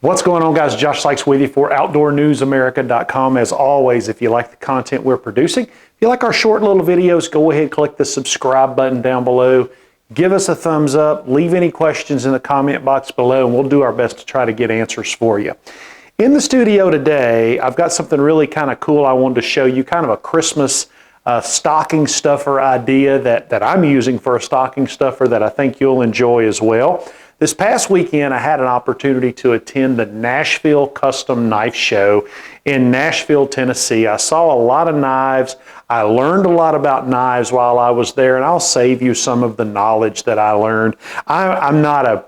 What's going on, guys? Josh Sykes with you for OutdoorNewsAmerica.com. As always, if you like the content we're producing, if you like our short little videos, go ahead and click the subscribe button down below. Give us a thumbs up. Leave any questions in the comment box below, and we'll do our best to try to get answers for you. In the studio today, I've got something really kind of cool I wanted to show you, kind of a Christmas stocking stuffer idea that I'm using for a stocking stuffer that I think you'll enjoy as well. This past weekend, I had an opportunity to attend the Nashville Custom Knife Show in Nashville, Tennessee. I saw a lot of knives. I learned a lot about knives while I was there, and I'll save you some of the knowledge that I learned. I'm not a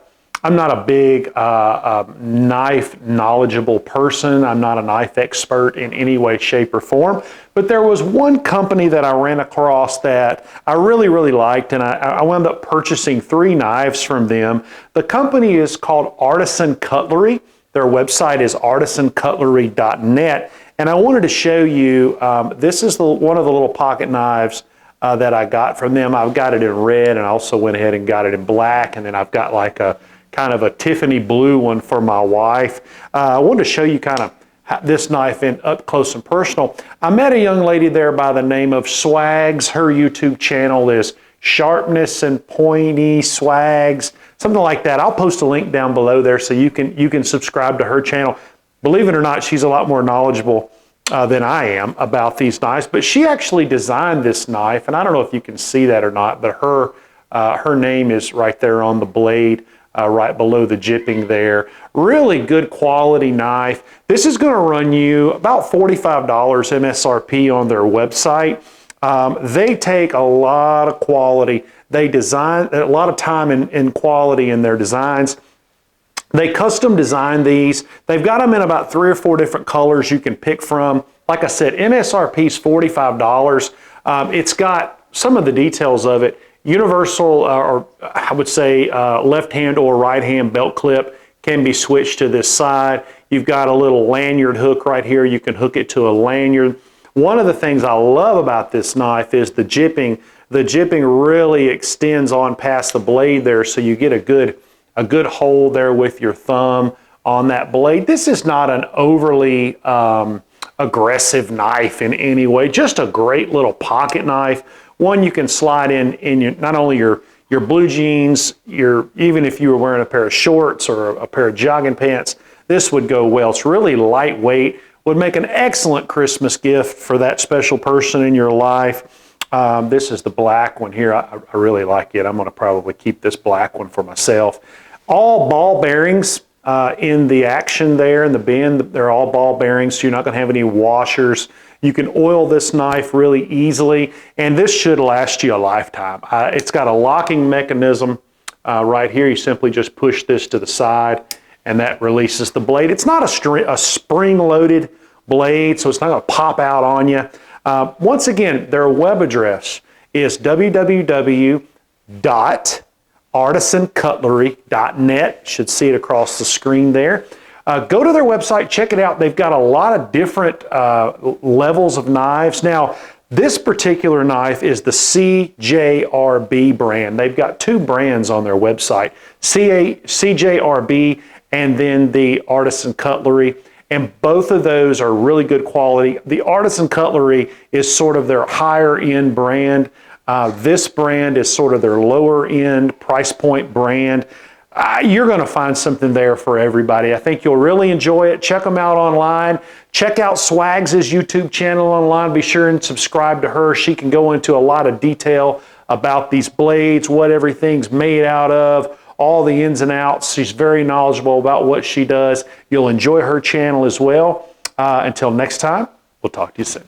big knife knowledgeable person. I'm not a knife expert in any way, shape, or form. But there was one company that I ran across that I really liked, and I wound up purchasing 3 knives from them. The company is called Artisan Cutlery. Their website is artisancutlery.net. And I wanted to show you, this is one of the little pocket knives that I got from them. I've got it in red, and I also went ahead and got it in black, and then I've got like a kind of a Tiffany blue one for my wife. I wanted to show you kind of this knife in up close and personal. I met a young lady there by the name of SWAGGS. Her YouTube channel is Sharpness and Pointy Swags, something like that. I'll post a link down below there so you can subscribe to her channel. Believe it or not, she's a lot more knowledgeable than I am about these knives, but she actually designed this knife, and I don't know if you can see that or not, but her name is right there on the blade, right below the jipping there. Really good quality knife. This is going to run you about $45 MSRP on their website. They take a lot of quality. They design a lot of time in quality in their designs. They custom design these. They've got them in about 3 or 4 different colors you can pick from. Like I said, MSRP is $45. It's got some of the details of it. Universal, or I would say left hand or right hand belt clip can be switched to this side. You've got a little lanyard hook right here. You can hook it to a lanyard. One of the things I love about this knife is the jipping. The jipping really extends on past the blade there, so you get a good hold there with your thumb on that blade. This is not an overly aggressive knife in any way, just a great little pocket knife. One you can slide in your, not only your blue jeans, even if you were wearing a pair of shorts or a pair of jogging pants, this would go well. It's really lightweight, would make an excellent Christmas gift for that special person in your life. This is the black one here. I really like it. I'm going to probably keep this black one for myself. All ball bearings in the action there in the bend. They're all ball bearings, so you're not going to have any washers. You can oil this knife really easily, and this should last you a lifetime. It's got a locking mechanism right here. You simply just push this to the side, and that releases the blade. It's not a spring-loaded blade, so it's not going to pop out on you. Once again, their web address is www.artisancutlery.net. You should see it across the screen there. Go to their website, check it out. They've got a lot of different levels of knives. Now, this particular knife is the CJRB brand. They've got 2 brands on their website, CJRB and then the Artisan Cutlery. And both of those are really good quality. The Artisan Cutlery is sort of their higher end brand. This brand is sort of their lower end price point brand. You're going to find something there for everybody. I think you'll really enjoy it. Check them out online. Check out SWAGGS' YouTube channel online. Be sure and subscribe to her. She can go into a lot of detail about these blades, what everything's made out of, all the ins and outs. She's very knowledgeable about what she does. You'll enjoy her channel as well. Until next time, we'll talk to you soon.